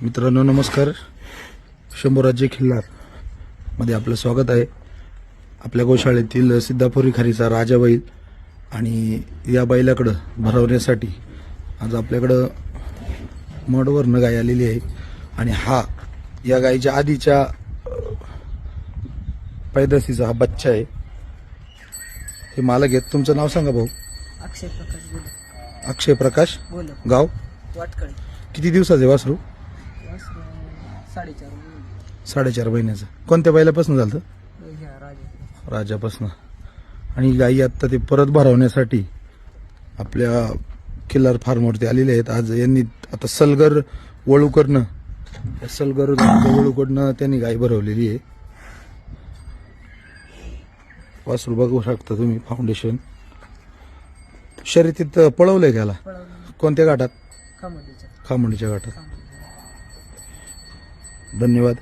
मित्रांनो नमस्कार. शंभूराजे खिल्लार मध्ये आपलं स्वागत आहे. आपल्या गोशाळेतील सिद्धापुरी खारीचा राजा बैल आणि या बैलाकडं भरवण्यासाठी आज आपल्याकडं मडवरनं गाय आलेली आहे आणि हा या गायीच्या आधीच्या पैदाशीचा हा बच्चा आहे. हे मालक आहेत. तुमचं नाव सांगा भाऊ. अक्षय प्रकाश बोल. अक्षय प्रकाश. बोल. गाव वाटकळे. किती दिवसाचे वासरू? 4.5 4.5 महिन्याचं. कोणत्या बैलापासून झालं? ह्या राजा राजापासून. आणि गायी आता ते परत भरवण्यासाठी आपल्या किल्लार फार्मवरती आलेले आहेत. आज यांनी आता सलगर वळूकडनं सलगर वळूकडनं त्यांनी गाय भरवलेली आहे. वासरू बघू शकता तुम्ही. फाउंडेशन शर्यतीत पळवलंय त्याला. पळवलं कोणत्या घाटात? खामोडीच्या खामोडीच्या घाटात. धन्यवाद.